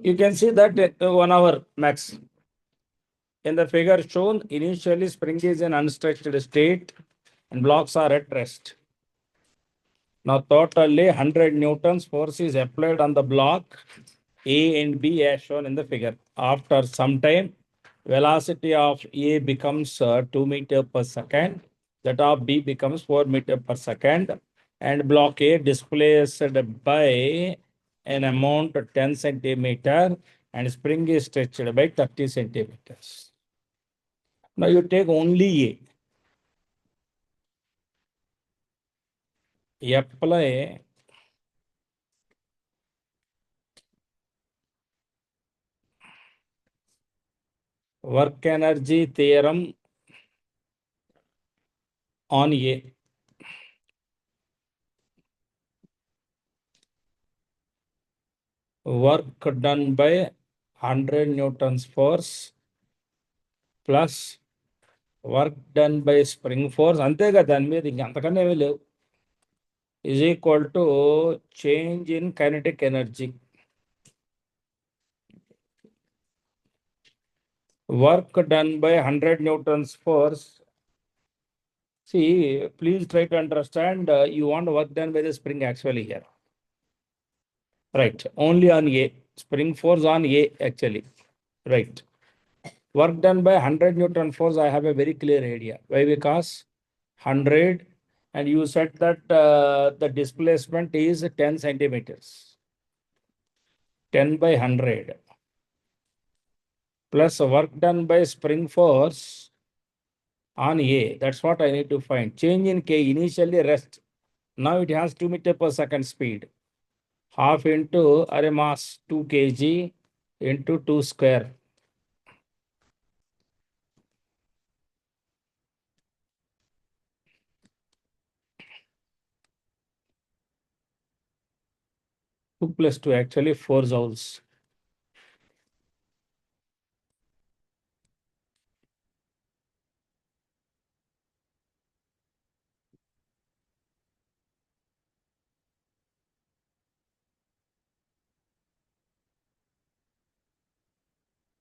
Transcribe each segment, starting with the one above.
You can see that 1 hour max. In the figure shown, initially spring is in unstretched state and blocks are at rest. Now totally 100 newtons force is applied on the block A and B as shown in the figure. After some time, velocity of A becomes 2 meter per second, that of B becomes 4 meter per second, and block A displaced by an amount of 10 centimeter and spring is stretched by 30 centimeters. Now you take only A. Apply work energy theorem on A. Work done by 100 newtons force plus work done by spring force అంతేగా దాని మీద ఇంక అంతకన్నా ఏమీ లేవు is equal to change in kinetic energy. Work done by 100 newtons force. See, please try to understand. You want work done by the spring actually here. Right. Only on A. Spring force on A actually. Right. Work done by 100 Newton force, I have a very clear idea. Why? Because 100 and you said that the displacement is 10 centimeters. 10 by 100 plus work done by spring force on A. That's what I need to find. Change in K, initially rest. Now it has 2 meter per second speed. Half into array mass 2 kg into 2 square. Two plus two, actually 4 joules.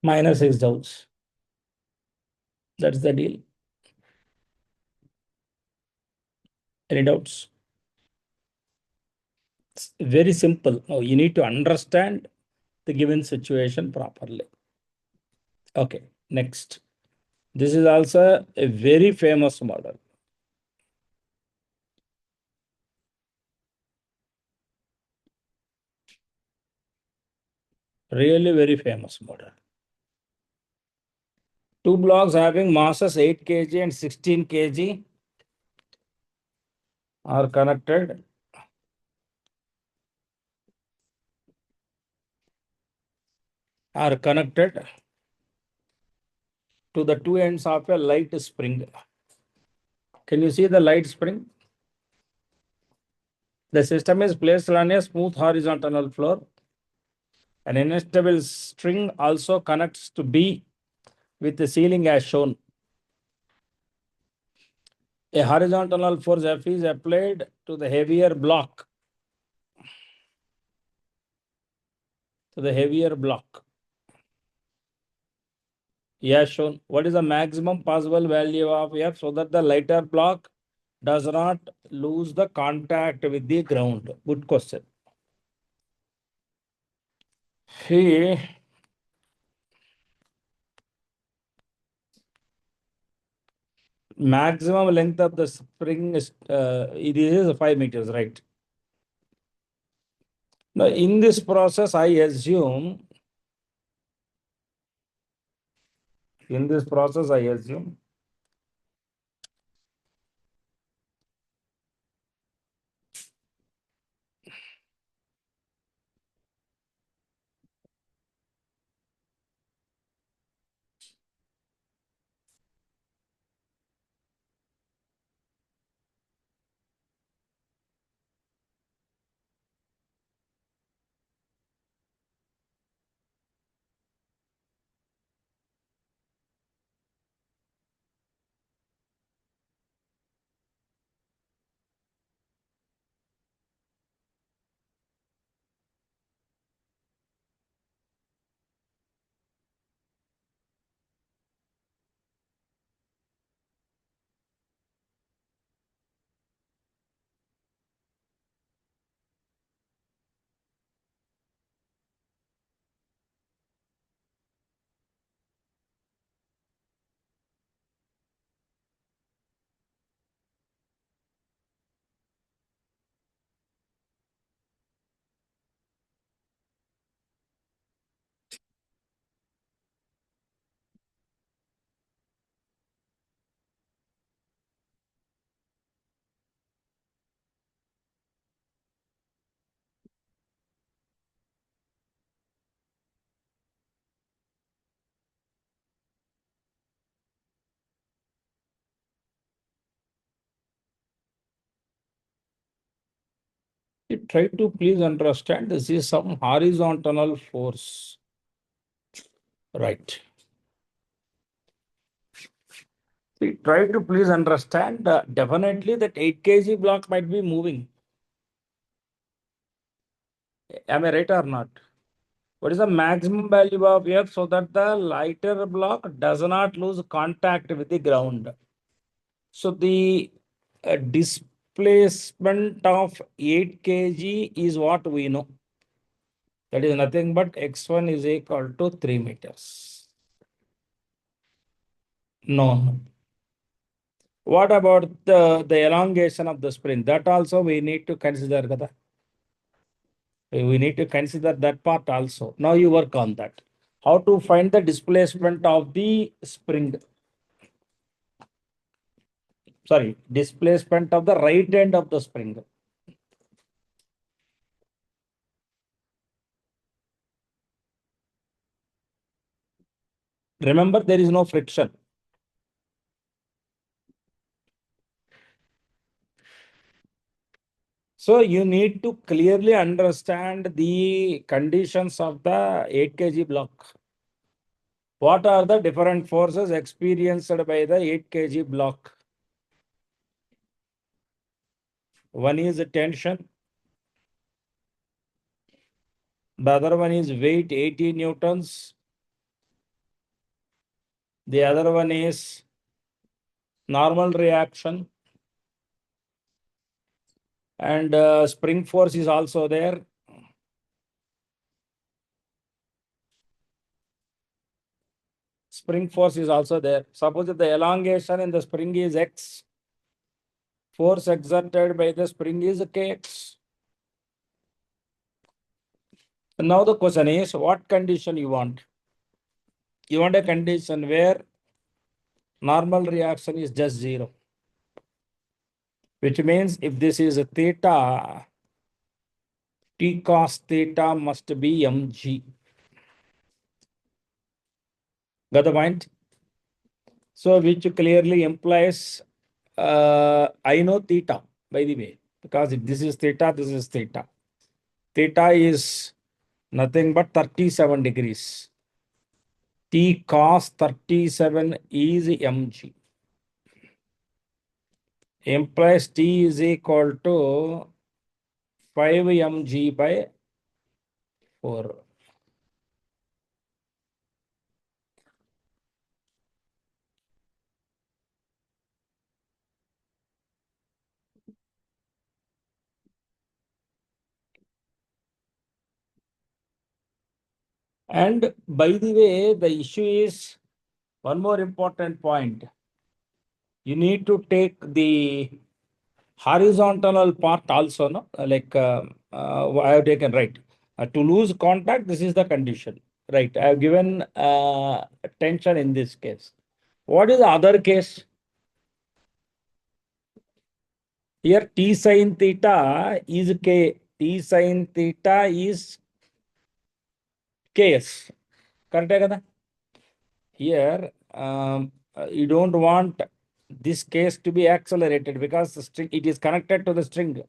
Minus 6 joules. That's the deal. Any doubts? It's very simple. Now you need to understand the given situation properly. Okay, next. This is also a very famous model. Really very famous model. Two blocks having masses 8 kg and 16 kg are connected. To the two ends of a light spring. Can you see the light spring? The system is placed on a smooth horizontal floor. An unstable string also connects to B with the ceiling as shown. A horizontal force F is applied to the heavier block. As shown. What is the maximum possible value of F so that the lighter block does not lose the contact with the ground? Good question. Here, maximum length of the spring is it is 5 meters, right? Now, in this process, I assume Try to please understand this is some horizontal force. Right. See, try to please understand definitely that 8 kg block might be moving. Am I right or not? What is the maximum value of F so that the lighter block does not lose contact with the ground? So the displacement of 8 kg is what we know. That is nothing but x1 is equal to 3 meters. No. What about the elongation of the spring? That also we need to consider. Kada. We need to consider that part also. Now you work on that. How to find the displacement of the spring? Sorry, displacement of the right end of the spring. Remember, there is no friction. So you need to clearly understand the conditions of the 8 kg block. What are the different forces experienced by the 8 kg block? One is tension. The other one is weight, 80 newtons. The other one is normal reaction. And spring force is also there. Spring force is also there. Suppose that the elongation in the spring is x. Force exerted by the spring is kx. Now the question is, what condition you want? You want a condition where normal reaction is just 0. Which means if this is a theta, T cos theta must be mg. Got the point? So which clearly implies I know theta, by the way, because if this is theta, this is theta. Theta is nothing but 37 degrees. T cos 37 is mg. Implies T is equal to 5 mg by 4. And by the way, the issue is one more important point. You need to take the horizontal part also, no? Like I have taken, right. To lose contact, this is the condition. Right. I have given tension in this case. What is the other case? Here T sin theta is K. T sin theta is Ks. Correct? Here, you don't want this case to be accelerated because the string, it is connected to the string.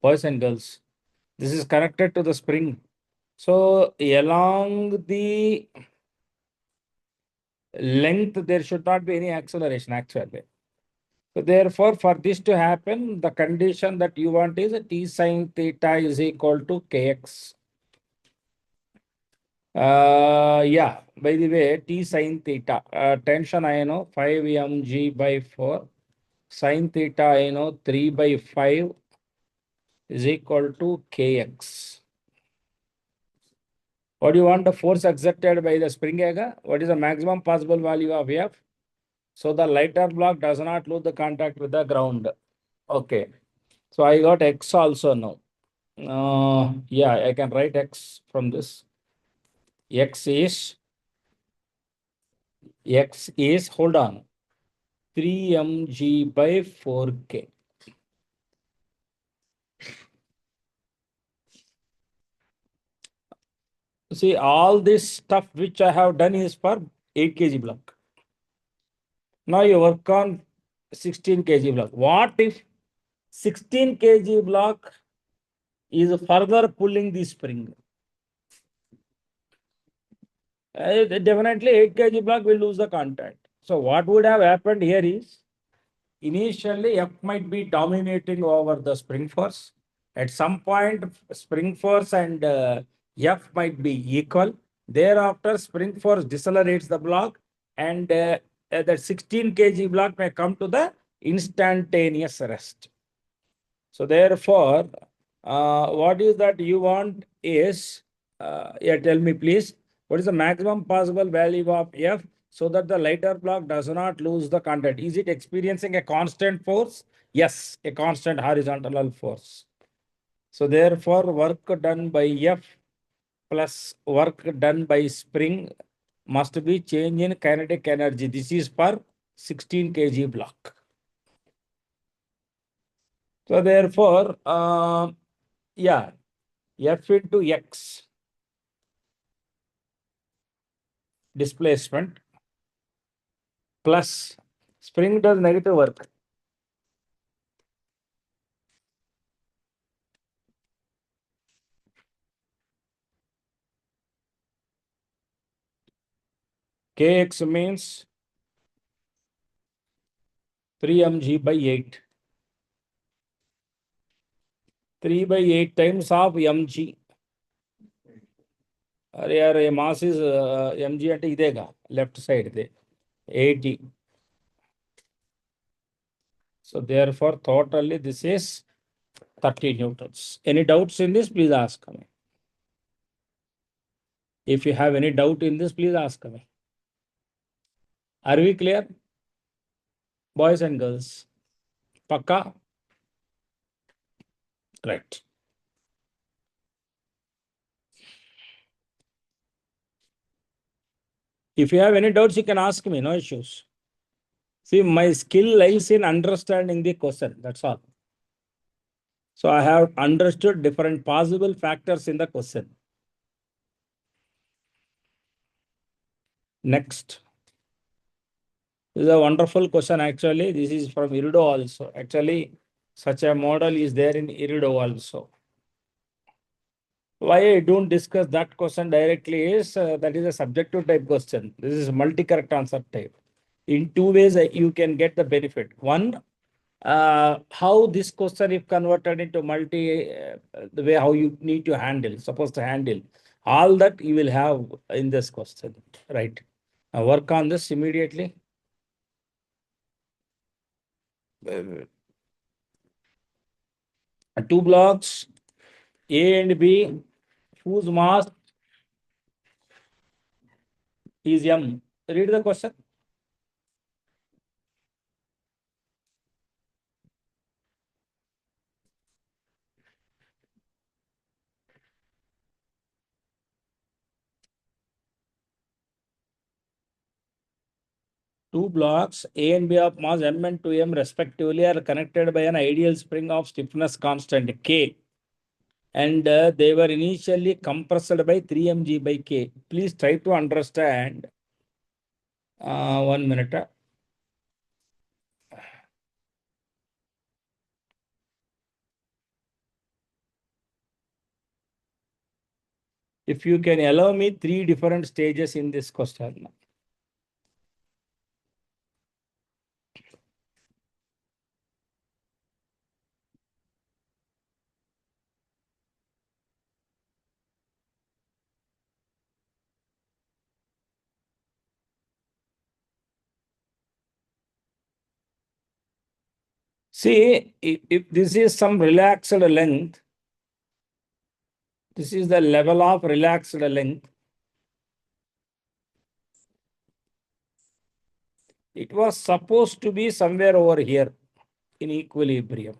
Boys and girls, this is connected to the spring. So along the length, there should not be any acceleration actually. So therefore, for this to happen, the condition that you want is T sin theta is equal to Kx. Yeah, by the way, T sin theta, tension I know 5 mg by 4, sin theta I know 3 by 5 is equal to Kx. What do you want the force exerted by the spring ega? What is the maximum possible value of F? So the lighter block does not lose the contact with the ground. Okay. So I got X also now. Yeah, I can write X from this. X is, hold on, 3 mg by 4k. See, all this stuff which I have done is for 8 kg block. Now you work on 16 kg block. What if 16 kg block is further pulling the spring. Definitely 8 kg block will lose the contact. So what would have happened here is, initially F might be dominating over the spring force. At some point, spring force and F might be equal. Thereafter, spring force decelerates the block, and that 16 kg block may come to the instantaneous rest. So therefore, what is that you want is, yeah, tell me please, what is the maximum possible value of F so that the lighter block does not lose the contact? Is it experiencing a constant force? Yes, a constant horizontal force. So therefore, work done by F plus work done by spring must be change in kinetic energy. This is per 16 kg block. So therefore, yeah, F into X displacement plus spring does negative work. Kx means 3 mg by 8. 3 by 8 times of mg. अरे यार ये mass is mg అంటే ఇదేగా left side ఇదే 80. So therefore totally this is 30 newtons. Any doubts in this, please ask me. If you have any doubt in this, please ask me. Are we clear, boys and girls? Pakka? Right. If you have any doubts, you can ask me, no issues. See, my skill lies in understanding the question, that's all. So I have understood different possible factors in the question. Next. This is a wonderful question actually. This is from Irido also. Actually, such a model is there in Irido also. Why I don't discuss that question directly is that is a subjective type question. This is multi-correct answer type. In two ways, you can get the benefit. One, how this question if converted into multi, the way how you need to handle, supposed to handle, all that you will have in this question, right? Work on this immediately. Two blocks, A and B, whose mass is M. Read the question. Two blocks, A and B of mass M and 2M respectively, are connected by an ideal spring of stiffness constant K. And they were initially compressed by 3 mg by K. Please try to understand. 1 minute. If you can allow me 3 different stages in this question. See, if this is some relaxed length, this is the level of relaxed length. It was supposed to be somewhere over here in equilibrium,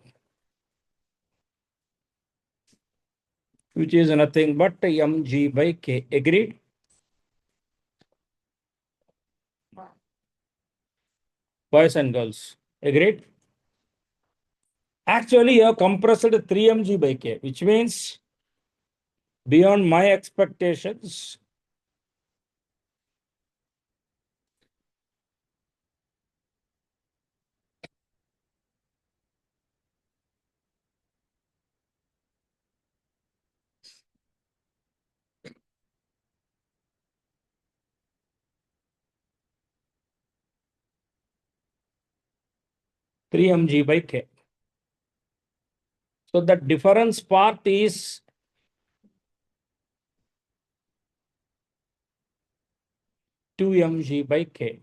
which is nothing but mg by K. Agreed? Boys and girls, agreed? Actually, you have compressed 3 mg by K, which means beyond my expectations. 3 mg by K. So the difference part is two mg by K.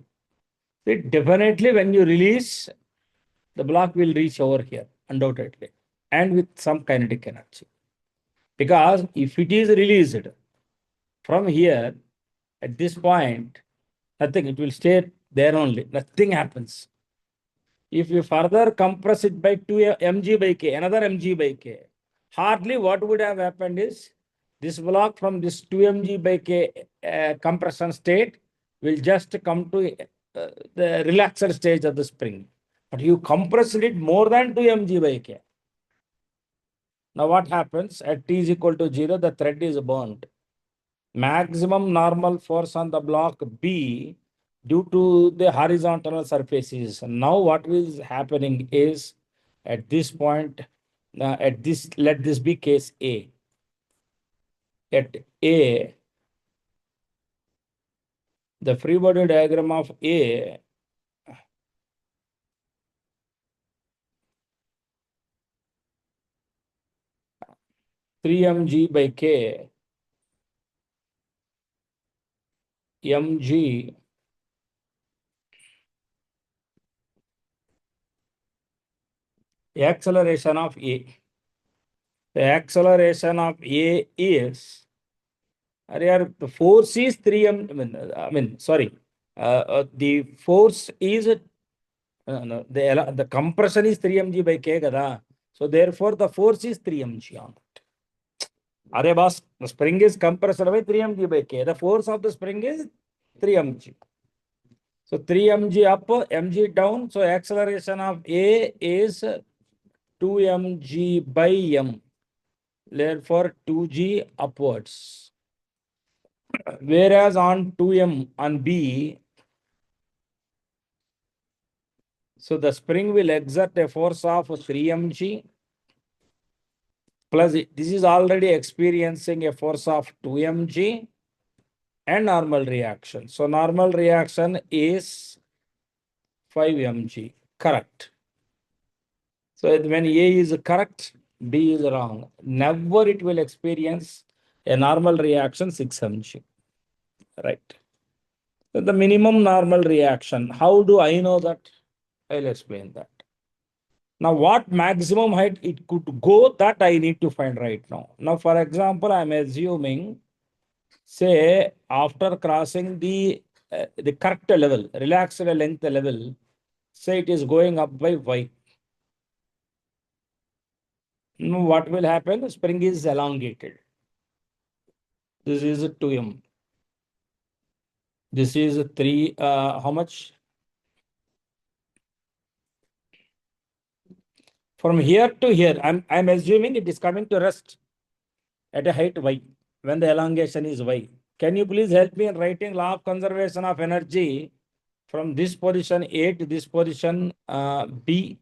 It definitely when you release, the block will reach over here, undoubtedly, and with some kinetic energy. Because if it is released from here, at this point, nothing, it will stay there only, nothing happens. If you further compress it by 2 mg by K, another mg by K, hardly what would have happened is this block from this 2 mg by K compression state will just come to the relaxed stage of the spring. But you compressed it more than 2 mg by K. Now what happens? At T is equal to 0, the thread is burned. Maximum normal force on the block B due to the horizontal surfaces. Now what is happening is at this point, let this be case A. At A, the free body diagram of A, three mg by K, mg acceleration of A. The acceleration of A is, the force is 3 m, sorry, the force is, no, the compression is 3 mg by K, kada. So therefore the force is 3 mg on it. Are boss, the spring is compressed by 3 mg by K. The force of the spring is 3 mg. So 3 mg up, mg down. So acceleration of A is 2 mg by m. Therefore 2g upwards. Whereas on 2m on B, so the spring will exert a force of 3 mg plus this is already experiencing a force of 2 mg and normal reaction. So normal reaction is 5 mg, correct. So when A is correct, B is wrong. Never it will experience a normal reaction 6 mg, right? So the minimum normal reaction, how do I know that? I'll explain that. Now, what maximum height it could go, that I need to find right now. Now, for example, I'm assuming, say, after crossing the correct level, relaxed length level, say it is going up by y. Now, what will happen? The spring is elongated. This is 2m. This is 3, how much? From here to here, I'm assuming it is coming to rest at a height y when the elongation is y. Can you please help me in writing law of conservation of energy from this position A to this position B?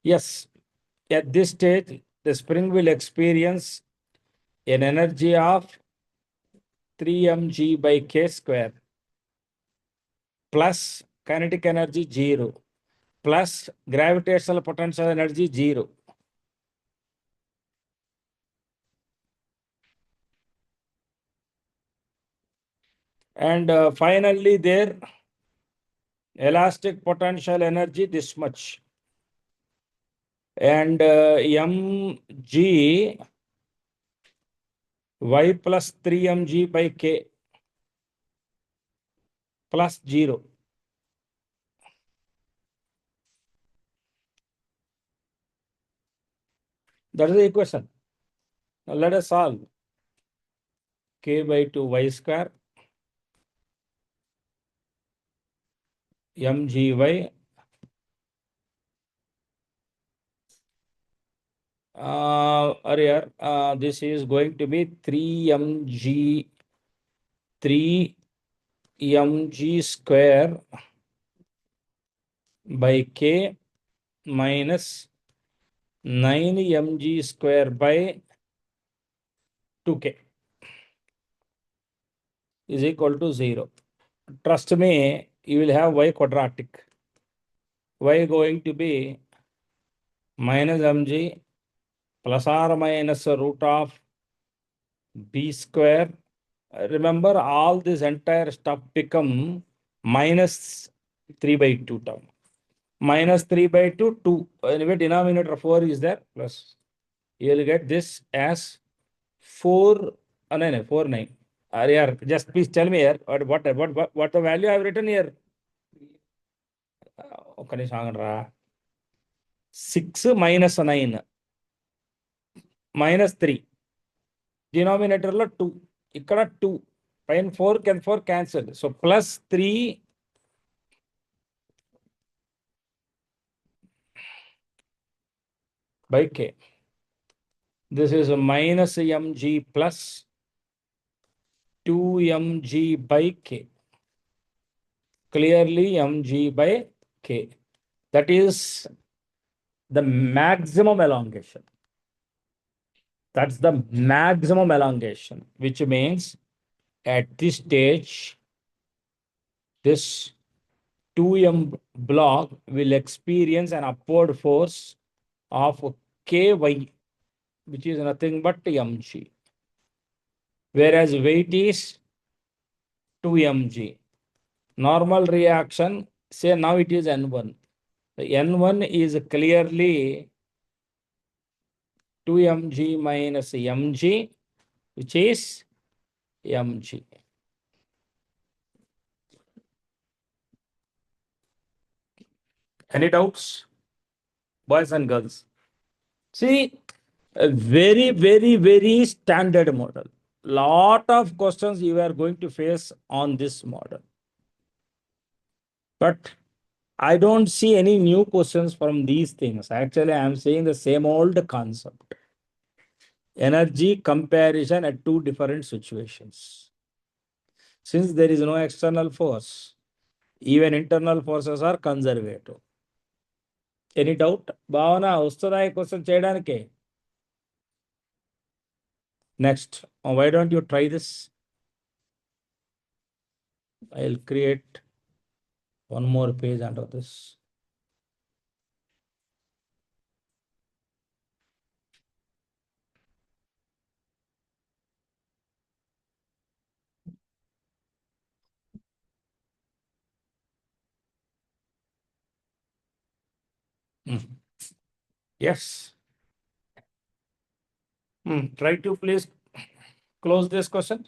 Yes, at this stage, the spring will experience an energy of 3 mg by K square plus kinetic energy 0 plus gravitational potential energy 0. And finally, there elastic potential energy this much. And mg y plus 3 mg by K plus 0. That is the equation. Now let us solve. K by 2 y square mgy this is going to be 3 mg square by K minus 9 mg square by 2K is equal to 0. Trust me, you will have y quadratic. y going to be minus mg plus or minus root of b square. Remember, all this entire stuff become minus 3 by 2 term. Minus 3 by 2, 2. Anyway, denominator 4 is there, plus. You will get this as 4, no, 4, 9. Here, just please tell me here, what the value I have written here? Okay, 6 minus 9, minus 3. Denominator 2. Ikkada 2. Pine 4 can 4 cancel. So plus 3 by k. This is minus mg plus 2mg by k. Clearly mg by k. That is the maximum elongation. That's the maximum elongation, which means at this stage, this 2m block will experience an upward force of ky, which is nothing but mg, whereas weight is 2mg. Normal reaction, say now it is N1. The N1 is clearly 2mg minus mg, which is mg. Any doubts, boys and girls? See, a very, very, very standard model. Lot of questions you are going to face on this model. But I don't see any new questions from these things. Actually, I am saying the same old concept. Energy comparison at two different situations. Since there is no external force, even internal forces are conservative. Any doubt? Bhavana, ustada ee question cheyadaniki? Next, why don't you try this? I'll create one more page under this. Yes. Try to please close this question.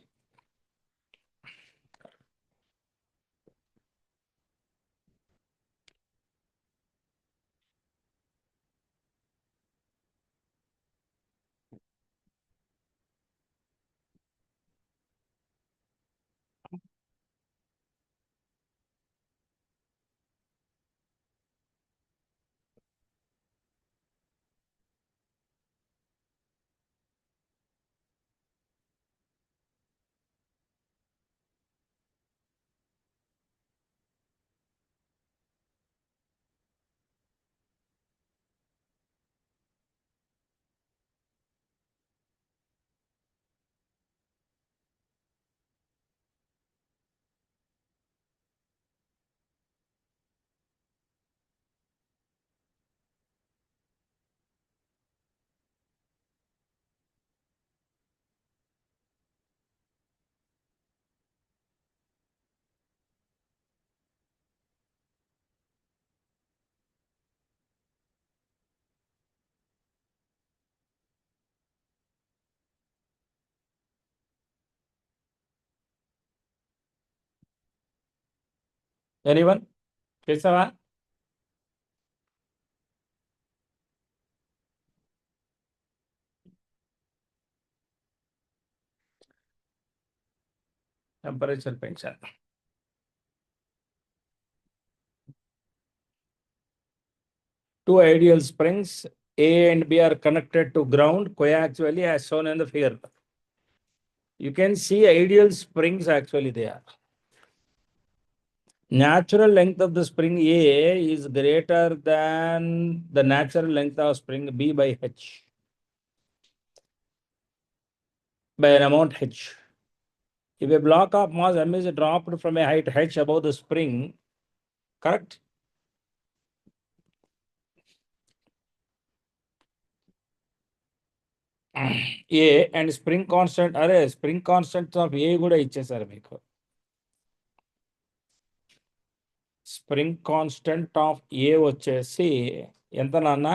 Anyone? Kesava? Temperature pension. Two ideal springs, A and B, are connected to ground coaxially as shown in the figure. You can see ideal springs actually there. Natural length of the spring A is greater than the natural length of spring B by H, by an amount H. If a block of mass M is dropped from a height H above the spring, correct? A and spring constant, spring constant of A కూడా ఇచ్చేసారు మీకు. Spring constant of ఏ వచ్చేసి ఎంత నాన్న?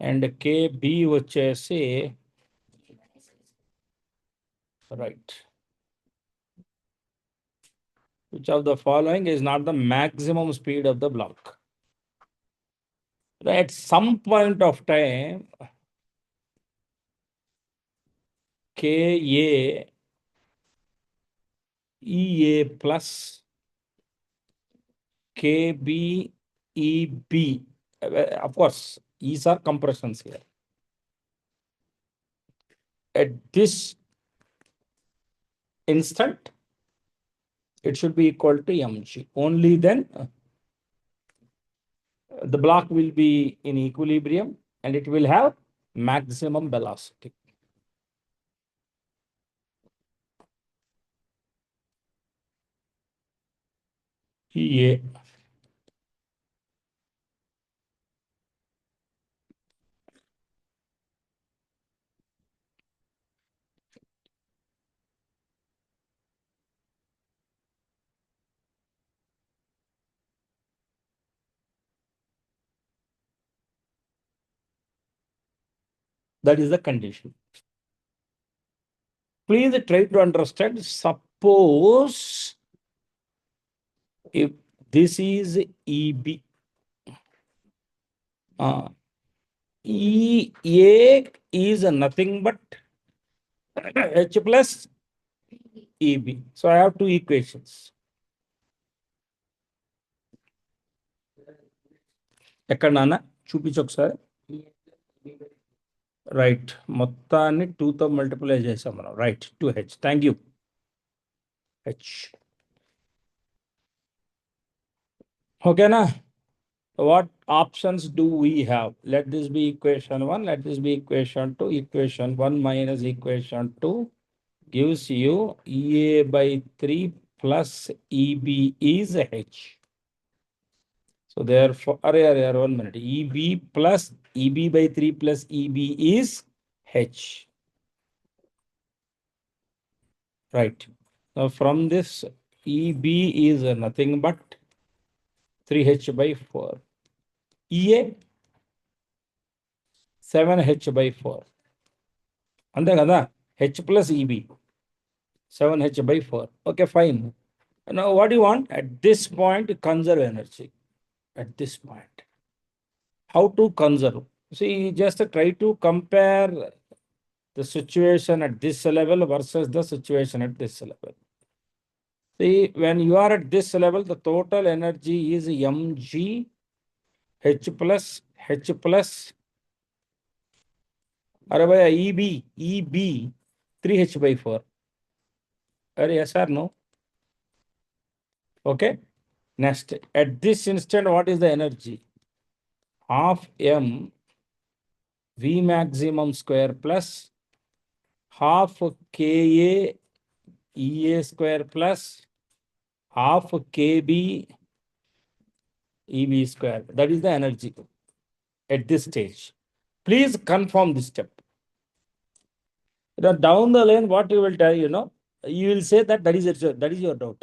And KB వచ్చేసి right. Which of the following is not the maximum speed of the block? At some point of time, Ka EA plus KB EB. Of course, these are compressions here. At this instant, it should be equal to mg. Only then the block will be in equilibrium and it will have maximum velocity. EA. That is the condition. Please try to understand. Suppose if this is EB, EA is nothing but H plus EB. So I have two equations. ఎక్కడ నాన్న చూపించు ఒకసారి. Right, మొత్తాన్ని 2తో multiply చేసాం మనం. Right, 2H. Thank you. H. ఓకేనా? What options do we have? Let this be equation 1. Let this be equation 2. Equation 1 minus equation 2 gives you EA by 3 plus EB is H. So therefore, 1 minute. EB plus EB by 3 plus EB is H. Right. Now from this, EB is nothing but 3H by 4. EA 7H by 4. అంతే కదా? H plus EB 7H by 4. Okay, fine. Now what do you want? At this point, conserve energy. At this point, how to conserve? See, just try to compare the situation at this level versus the situation at this level. See, when you are at this level, the total energy is mg H plus EB 3H by 4. Yes or no? Okay. Next, at this instant, what is the energy? Half m V maximum square plus half Ka EA square plus half KB EB square. That is the energy at this stage. Please confirm this step. Down the lane, what you will tell, you will say that is your doubt.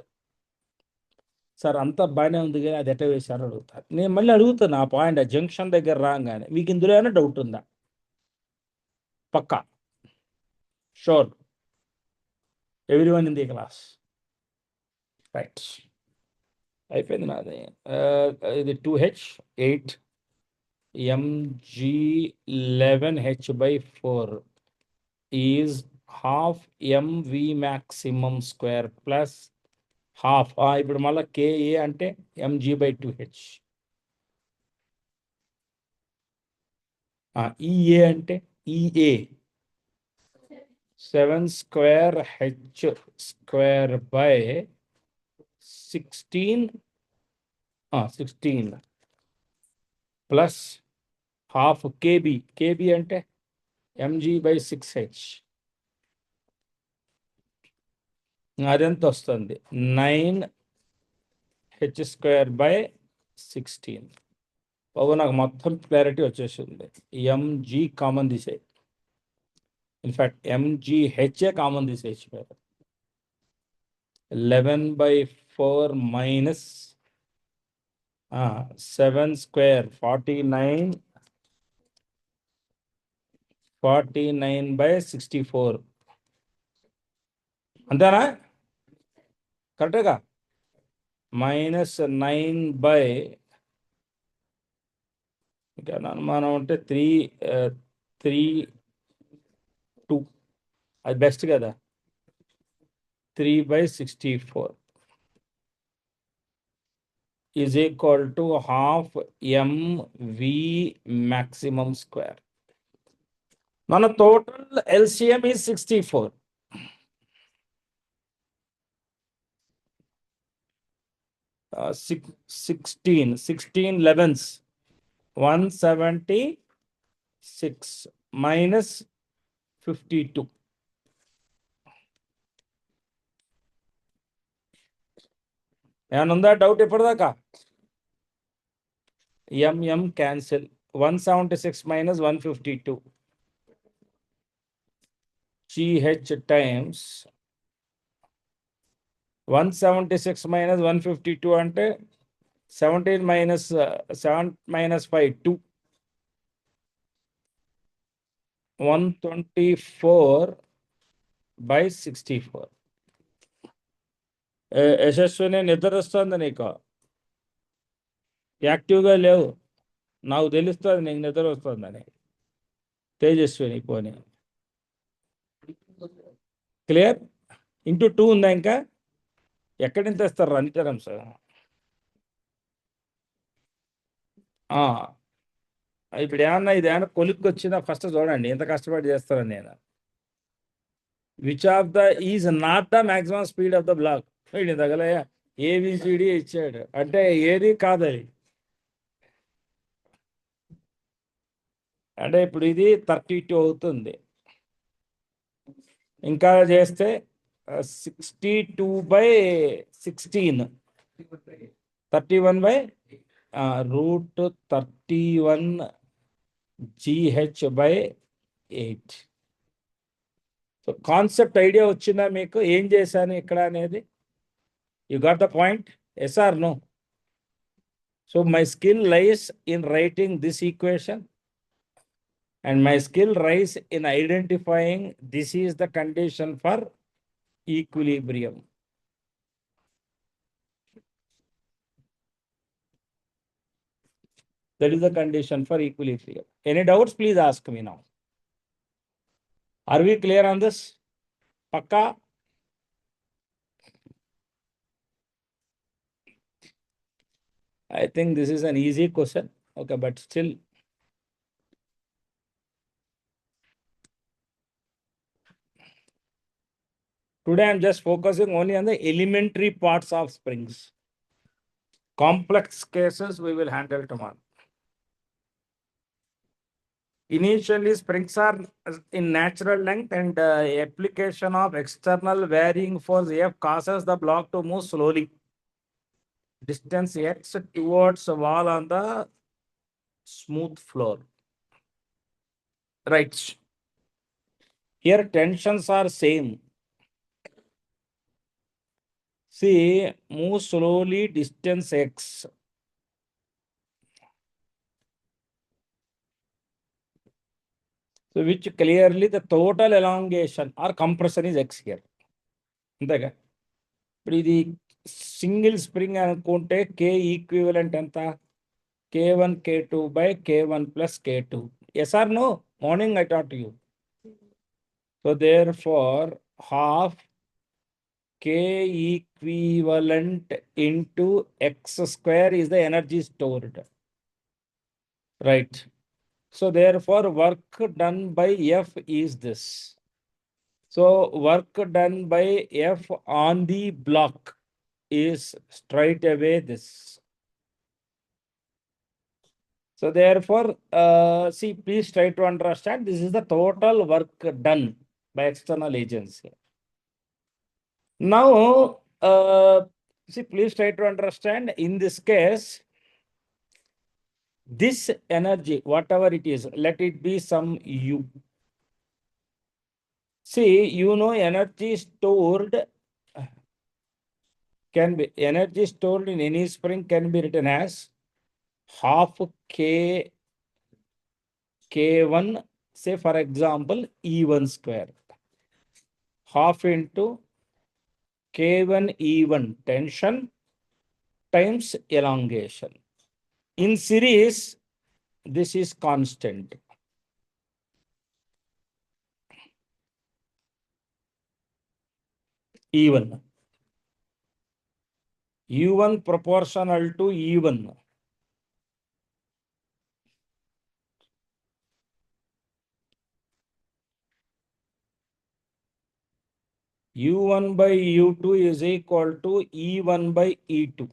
Sir అంతా బాగానే ఉంది కానీ అది ఎట్ట వేశారు అడుగుతారు. నేను మళ్ళీ అడుగుతాను ఆ పాయింట్, ఆ జంక్షన్ దగ్గర రాగానే మీకు ఇందులో ఏమైనా డౌట్ ఉందా? పక్కా? Sure? Everyone in the class? Right, అయిపోయింది నాది. ఇది 2H 8 mg 11H by 4 is half mv maximum square plus half. ఇప్పుడు మళ్ళీ Ka అంటే mg by 2H. EA అంటే EA 7 square H square by 16 plus half KB అంటే mg by 6H. అదెంత వస్తుంది? 9H square by 16. బాబు నాకు మొత్తం క్లారిటీ వచ్చేసింది. ఎంజీ కామన్ తీసే, ఇన్ఫాక్ట్ ఎంజీహెచ్ఏ కామన్ తీసేసిపోయారు. 11/4 minus 7 square 49/64 అంతేనా? కరెక్టేగా? -9/, ఇంకా అనుమానం ఉంటే 3/2 అది బెస్ట్ కదా. 3/64 is equal to half mv maximum square. మన total LCM is 64. 16 11s 176 minus 52. ఏమన్నా ఉందా డౌట్ ఇప్పటిదాకా? M cancel. 176 minus 152 GH times 176 minus 152 అంటే 17 minus 7 minus 5 2 124/64. యశస్విని నిద్ర వస్తుంది నీకు? యాక్టివ్గా లేవు, నాకు తెలుస్తుంది నీకు నిద్ర వస్తుందని. తేజస్విని పోనీ క్లియర్. ఇంటూ 2 ఉందా? ఇంకా ఎక్కడి నుంచి తెస్తారు రన్ టర్మ్స్? ఇప్పుడు ఏమన్నా ఇది ఏమన్నా కొలిక్కి వచ్చిందా ఫస్ట్ చూడండి, ఎంత కష్టపడి చేస్తారని నేను. Which of the is not the maximum speed of the block? వీడి తగలయ్యా ఏబిసిడి ఇచ్చాడు అంటే ఏది కాదది. అంటే ఇప్పుడు ఇది 32 అవుతుంది, ఇంకా చేస్తే 62/16 31/√31 GH/8. సో కాన్సెప్ట్ ఐడియా వచ్చిందా మీకు ఏం చేశాను ఇక్కడ అనేది? You got the point? Yes or no? So my skill lies in writing this equation and my skill lies in identifying this is the condition for equilibrium. That is the condition for equilibrium. Any doubts, please ask me now. Are we clear on this? Pakka? I think this is an easy question. Okay, but still. Today I'm just focusing only on the elementary parts of springs. Complex cases we will handle tomorrow. Initially, springs are in natural length and application of external varying force F causes the block to move slowly. Distance X towards a wall on the smooth floor. Right. Here tensions are same. See, move slowly distance X. So which clearly the total elongation or compression is X here. అంతేగా? ఇప్పుడు ఇది single spring అనుకుంటే K equivalent ఎంత? K1 K2/K1 plus K2. Yes or no? Morning I taught you. So therefore half K equivalent into X square is the energy stored. Right. So therefore work done by F is this. So work done by F on the block is straight away this. So therefore, see, please try to understand, this is the total work done by external agency. Now, see, please try to understand, in this case, This energy, whatever it is, let it be some U. See, energy stored energy stored in any spring can be written as half K1, say for example, E1 square, half into K1 E1 tension times elongation. In series, this is constant. E1. U1 proportional to E1. U1 by U2 is equal to E1 by E2.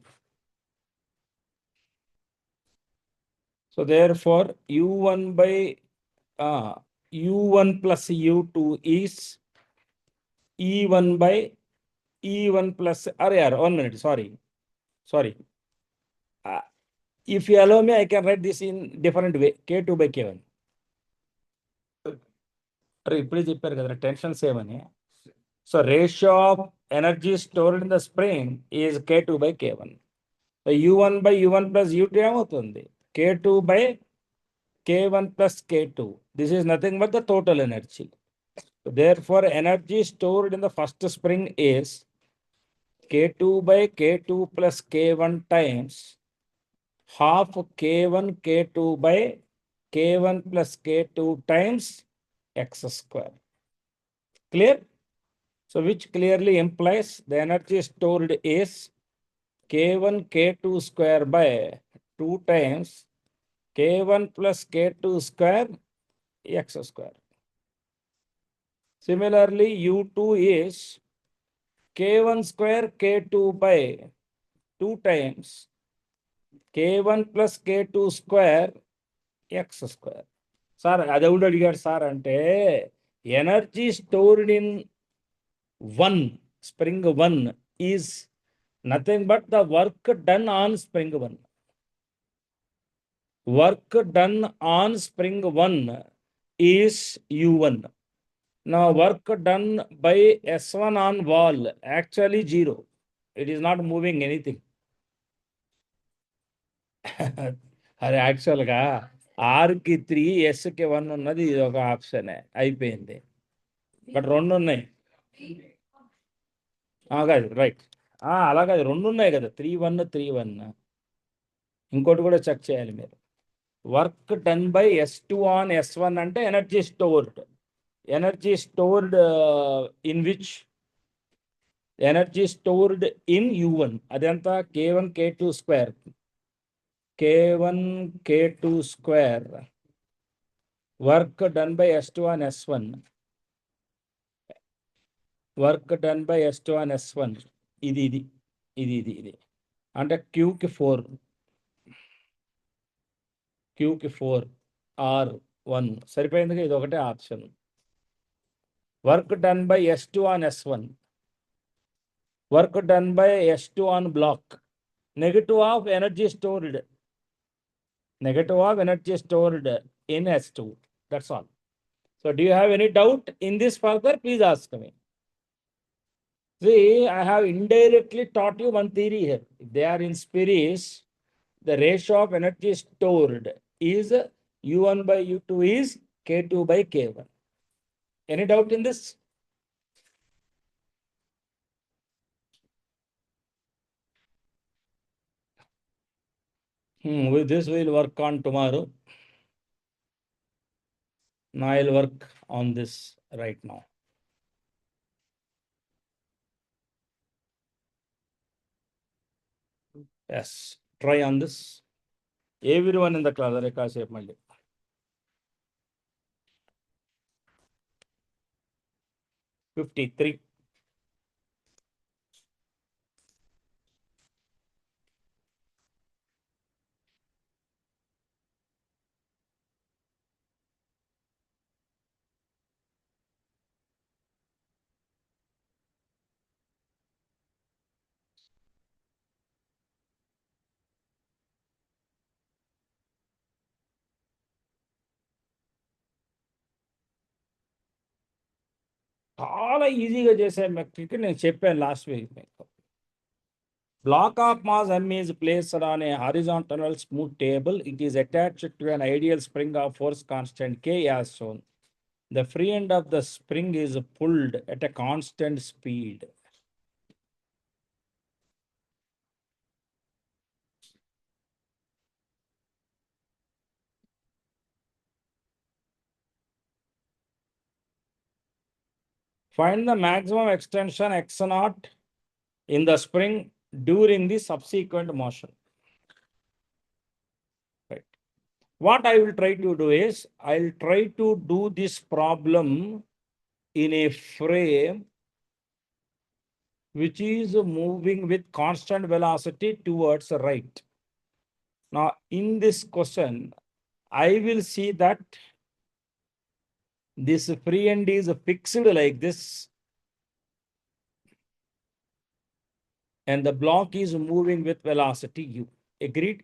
So therefore, U1 by U1 plus U2 is E1 by E1 plus, 1 minute, sorry. If you allow me, I can write this in different way, K2 by K1. ఇప్పుడు చెప్పారు కదా tension same అని. So ratio of energy stored in the spring is K2 by K1. So U1 by U1 plus U2 ఏమవుతుంది? K2 by K1 plus K2. This is nothing but the total energy. So therefore, energy stored in the first spring is K2 by K2 plus K1 times half K1 K2 by K1 plus K2 times x square. Clear? So which clearly implies the energy stored is K1 K2 square by 2 times K1 plus K2 square x square. Similarly, U2 is K1 square K2 by 2 times K1 plus K2 square x square. Sir, అది ఎవడు అడిగాడు sir అంటే energy stored in 1 spring 1 is nothing but the work done on spring 1. Work done on spring 1 is U1. Now work done by S1 on wall, actually 0. It is not moving anything. అది యాక్చువల్గా ఆర్కి 3 ఎస్కి 1 ఉన్నది, ఇది ఒక ఆప్షనే అయిపోయింది. But 2 ఉన్నాయి కాదు, right. అలాగే 2 ఉన్నాయి కదా, 3-1 3-1. ఇంకోటి కూడా చెక్ చేయాలి మీరు. Work done by S2 on S1 అంటే energy stored. Energy stored in which? Energy stored in U1. అదంతా K1 K2 square. K1 K2 square work done by S2 on S1. Work done by S2 on S1 ఇది అంటే Qకి 4 R1 సరిపోయింది. ఇది ఒకటే option. Work done by S2 on S1. Work done by S2 on block. Negative of energy stored. Negative of energy stored in S2. That's all. So do you have any doubt in this further? Please ask me. See, I have indirectly taught you one theory here. If they are in series, the ratio of energy stored is U1 by U2 is K2 by K1. Any doubt in this? With this, we'll work on tomorrow. Now I'll work on this right now. Yes, try on this. Everyone in the class, Rekha Mali. 53. చాలా ఈజీగా చేసే metric నేను చెప్పాను last week మీకు. Block of mass M is placed on a horizontal smooth table. It is attached to an ideal spring of force constant K as shown. The free end of the spring is pulled at a constant speed. Find the maximum extension x naught in the spring during the subsequent motion. Right. What I will try to do is, I'll try to do this problem in a frame which is moving with constant velocity towards the right. Now, in this question, I will see that this free end is fixed like this, and the block is moving with velocity u. Agreed?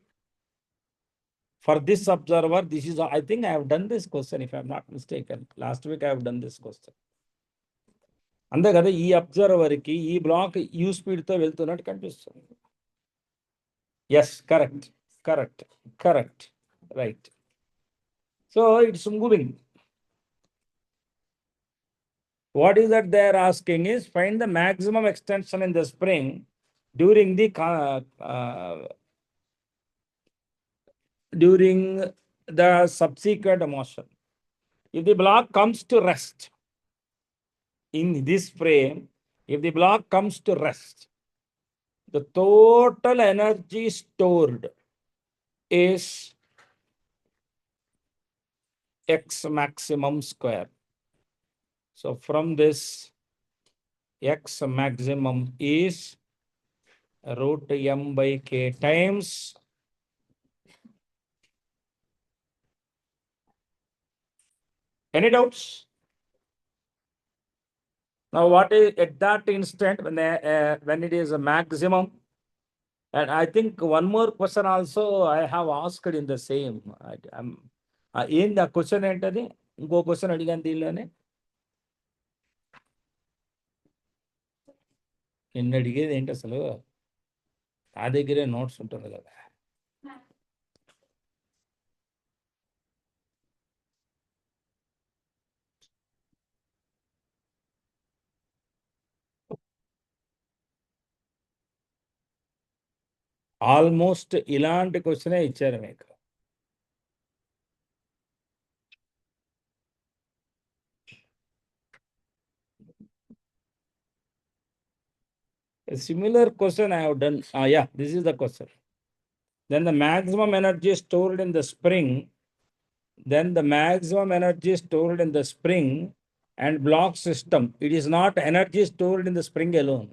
For this observer, this is, I think I have done this question if I'm not mistaken. Last week I have done this question. అంతే కదా, ఈ అబ్జర్వర్కి ఈ black you స్పీడ్తో వెళ్తున్నట్టు కనిపిస్తుంది. Yes, correct, correct, correct, right. So it's moving. What is that they are asking is, find the maximum extension in the spring during the subsequent motion. If the block comes to rest in this frame, if the block comes to rest, the total energy stored is x maximum square. So from this, x maximum is root m by k times any doubts? Now, what is at that instant when it is a maximum? And I think one more question also I have asked in the same. In the question entity, go question again. నిన్ను అడిగేది ఏంటి అసలు? నా దగ్గరే notes ఉంటుంది కదా. Almost ఇలాంటి క్వశ్చనే ఇచ్చారు మీకు. A similar question I have done. Yeah, this is the question. Then the maximum energy stored in the spring, and block system. It is not energy stored in the spring alone.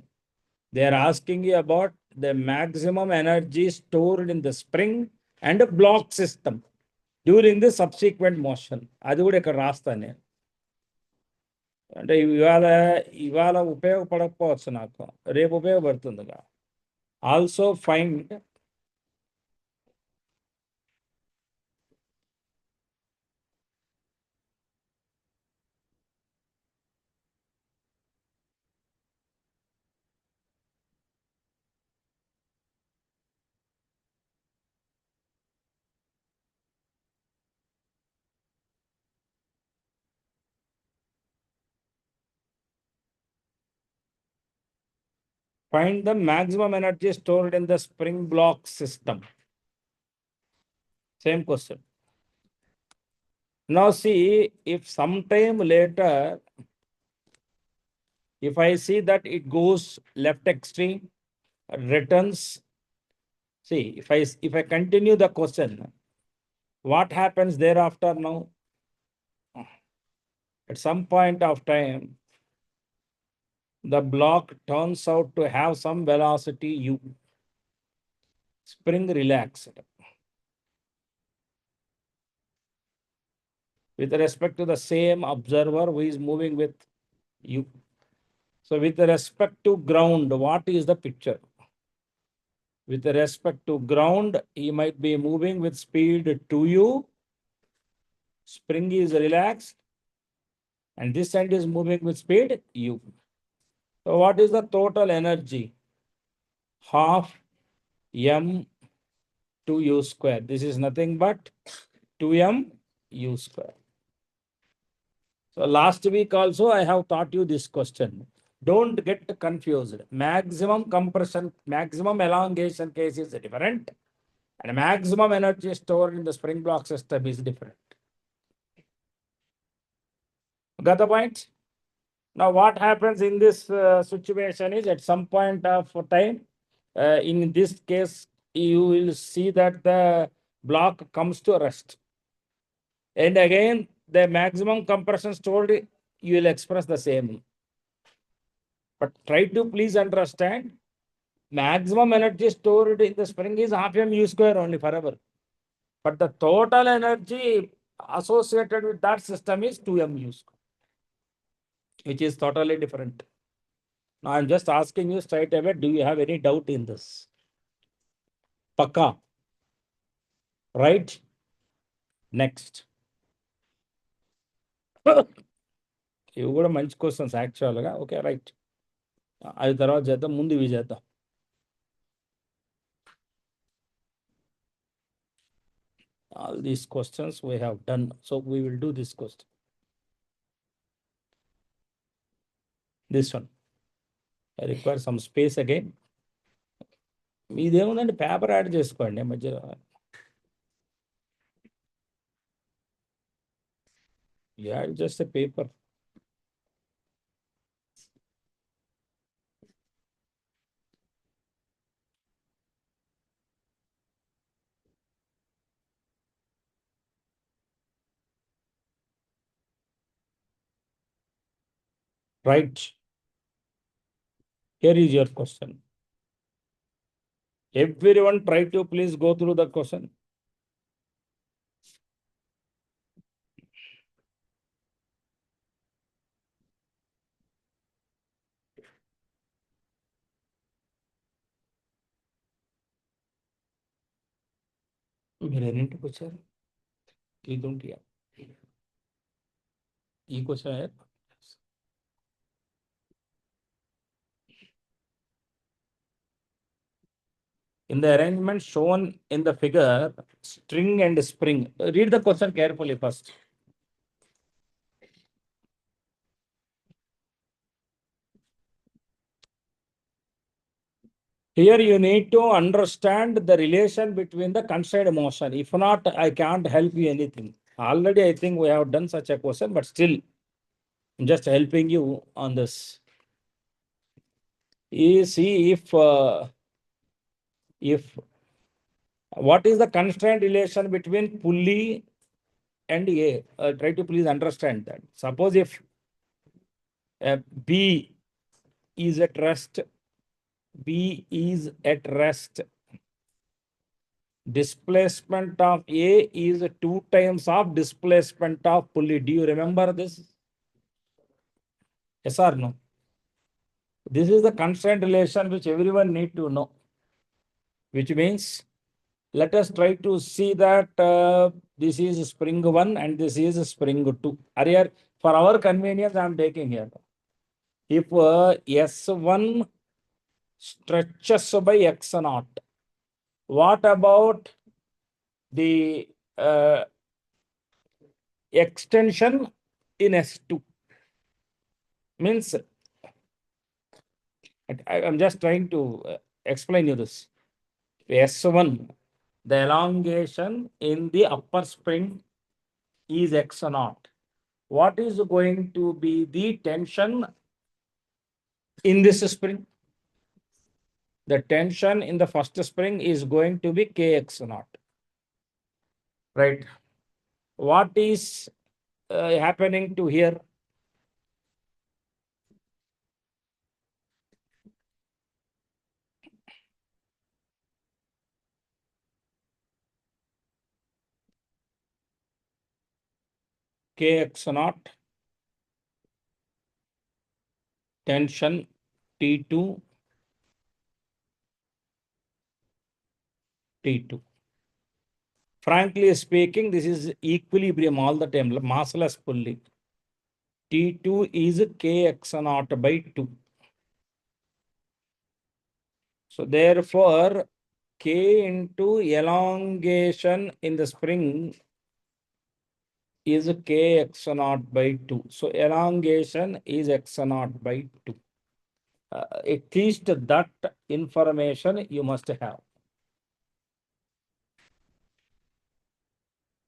They are asking you about the maximum energy stored in the spring and the block system during the subsequent motion. అది కూడా ఇక్కడ రాస్తాను నేను. అంటే ఇవాళ ఉపయోగపడకపోవచ్చు, నాకు రేపు ఉపయోగపడుతుందిగా. Also find the maximum energy stored in the spring block system. Same question. Now see, if sometime later, if I see that it goes left extreme, returns, see, if I continue the question, what happens thereafter now? At some point of time, the block turns out to have some velocity u. Spring relaxed with respect to the same observer who is moving with u. So with respect to ground, what is the picture? With respect to ground, he might be moving with speed 2u. Spring is relaxed. and this end is moving with speed u. So what is the total energy? Half m 2u square. This is nothing but 2m u square. So last week also I have taught you this question. Don't get confused. Maximum compression, maximum elongation case is different, and maximum energy stored in the spring block system is different. Got the point? Now what happens in this situation is, at some point of time, in this case, you will see that the block comes to rest. And again, the maximum compression stored, you will express the same. But try to please understand, maximum energy stored in the spring is half mu square only forever. But the total energy associated with that system is 2mu square, which is totally different. Now I'm just asking you straight away, do you have any doubt in this? Pakka. Right? Next. ఇవి కూడా మంచి questions యాక్చువల్గా. Okay, right. అది తర్వాత చేద్దాం, ముందు ఇవి చేద్దాం. All these questions we have done, so we will do this question. This one. I require some space again. మీదేముందండి, పేపర్ యాడ్ చేసుకోండి మధ్యలో. Add just a paper. Right. Here is your question. Everyone try to please go through the question. మీరు ఎన్నింటికి వచ్చారు? ఇదుంటియా ఈ question. In the arrangement shown in the figure, string and spring. Read the question carefully first. Here you need to understand the relation between the constrained motion. If not, I can't help you anything. Already I think we have done such a question, but still I'm just helping you on this. You see, if what is the constraint relation between pulley and A? Try to please understand that. Suppose if B is at rest, displacement of A is 2 times of displacement of pulley. Do you remember this? Yes or no? This is the constraint relation which everyone need to know, which means let us try to see that this is spring 1 and this is spring 2. Here, for our convenience, I am taking here. If S1 stretches by x0, what about the extension in S2? Means, I'm just trying to explain you this. S1, the elongation in the upper spring is x0. What is going to be the tension in this spring? The tension in the first spring is going to be kx0. Right? What is happening to here? Kx0, tension T2, T2. Frankly speaking, this is equilibrium all the time, massless pulley. T2 is kx naught by 2. So therefore, K into elongation in the spring is kx naught by 2. So elongation is x naught by 2. At least that information you must have.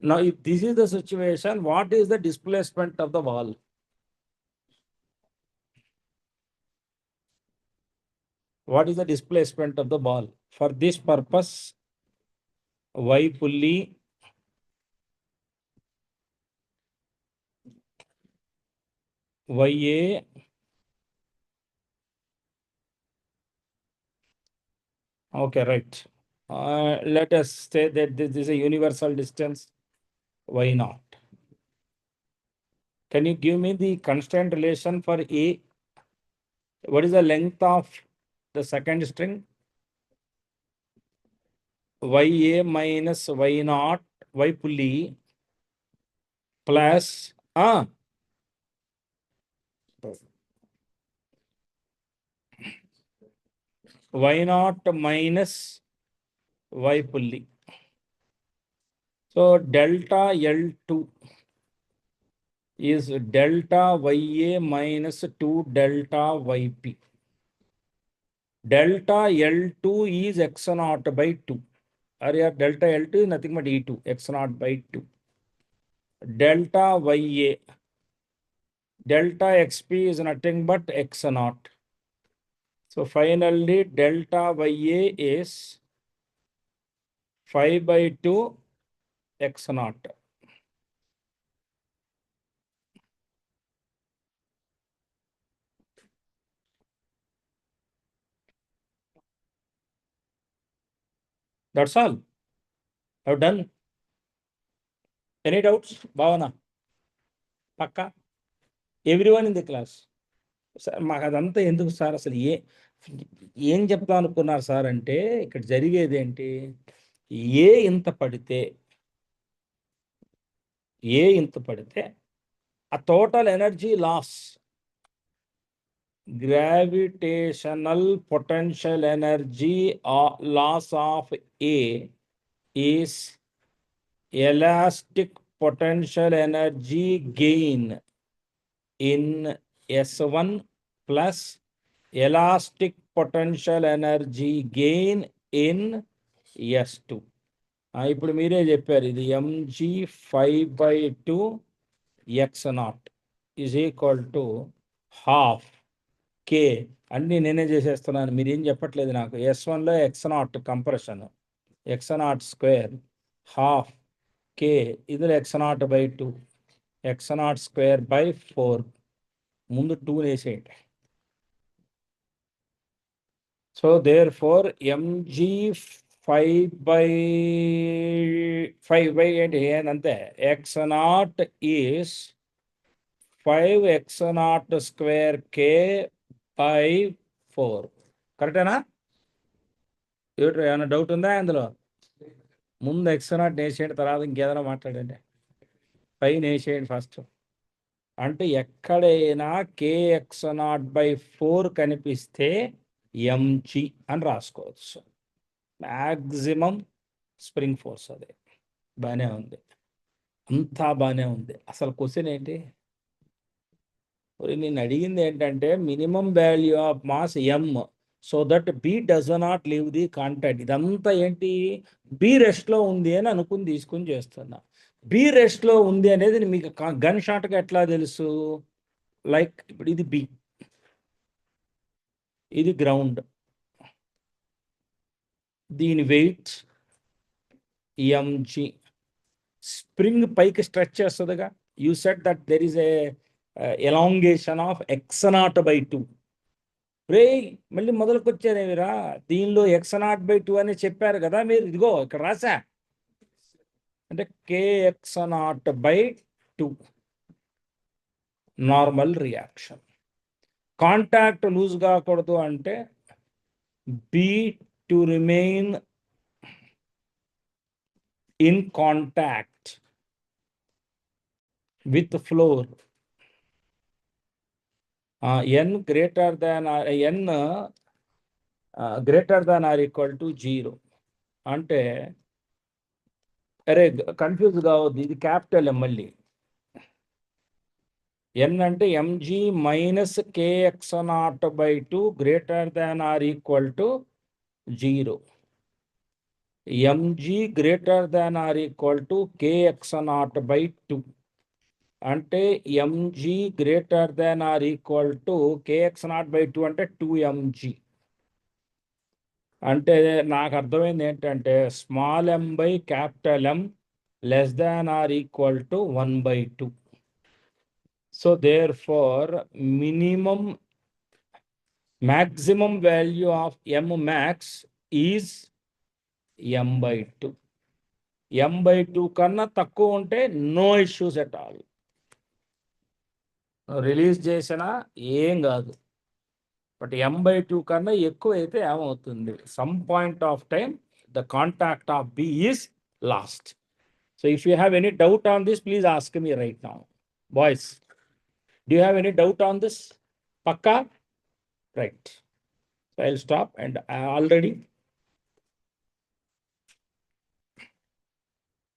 Now, if this is the situation, what is the displacement of the wall? What is the displacement of the ball? For this purpose, Y pulley YA okay, right. Let us say that this is a universal distance Y naught. Can you give me the constant relation for A? What is the length of the second string? YA minus Y naught, Y pulley plus Y naught minus Y pulley. So delta L2 is delta YA minus 2 delta YP. Delta L2 is x naught by 2. Area delta L2 is nothing but E2, x naught by 2. Delta YA, delta XP is nothing but x naught. So finally, delta YA is 5 by 2 x naught. That's all. I've done. Any doubts? Bhavana? Pakka? Everyone in the class? Sir మాకు అదంతా ఎందుకు sir అసలు ఏం చెప్తాం అనుకున్నారు sir అంటే ఇక్కడ జరిగేది ఏంటి ఇంత పడితే ఆ total energy loss gravitational potential energy loss of A is elastic potential energy gain in S1 plus elastic potential energy gain in S2. ఇప్పుడు మీరే చెప్పారు ఇది mg 5/2 x naught is equal to half k అన్ని నేనే చేసేస్తున్నాను మీరు ఏం చెప్పట్లేదు నాకు S1 లో x naught compression x naught square half k ఇందులో x naught by 2 x naught square by 4 ముందు 2 వేసేయండి. So therefore mg 5/5 ఏంటి అంతే x naught is 5x naught square k by 4. కరెక్టేనా? ఏమైనా డౌట్ ఉందా అందులో? ముందు x naught వేసేయండి, తర్వాత ఇంకేదైనా మాట్లాడండి. పైన వేసేయండి ఫస్ట్. అంటే ఎక్కడైనా kx naught by 4 కనిపిస్తే mg అని రాసుకోవచ్చు. మ్యాక్సిమం స్ప్రింగ్ ఫోర్స్ అదే. బాగానే ఉంది, అంతా బాగానే ఉంది. అసలు క్వశ్చన్ ఏంటి? నేను అడిగింది ఏంటంటే minimum value of mass m so that be does not leave the contact. ఇదంతా ఏంటి బి రెస్ట్లో ఉంది అని అనుకుని తీసుకుని చేస్తున్నా. బి రెస్ట్లో ఉంది అనేది మీకు గన్ షాట్గా ఎట్లా తెలుసు? లైక్ ఇప్పుడు ఇది బి, ఇది గ్రౌండ్, దీని వెయిట్ ఎంజీ. స్ప్రింగ్ పైకి స్ట్రెచ్ చేస్తుందిగా. You said that there is a elongation of x naught by 2. రే మళ్ళీ మొదలుకొచ్చారేమిరా, దీనిలో x naught by 2 అని చెప్పారు కదా మీరు. ఇదిగో ఇక్కడ రాసా, అంటే kx naught by 2 normal reaction. Contact lose కాకూడదు అంటే be to remain in contact with floor n greater than or n greater than or equal to 0. అంటే అరే కన్ఫ్యూజ్ కావద్దు, ఇది క్యాపిటల్ మళ్ళీ. n అంటే mg minus kx naught by 2 greater than or equal to 0. mg greater than or equal to kx naught by 2. అంటే mg greater than or equal to kx naught by 2 అంటే 2mg. అంటే నాకు అర్థమైంది ఏంటంటే small m by capital M less than or equal to 1/2. So therefore maximum value of m max is m/2. m/2 కన్నా తక్కువ ఉంటే no issues at all. Release చేసినా ఏం కాదు. బట్ m/2 కన్నా ఎక్కువ అయితే ఏమవుతుంది, some point of time the contact of B is lost. So if you have any doubt on this please ask me right now. Boys, do you have any doubt on this? పక్కా? Right. So I'll stop, and already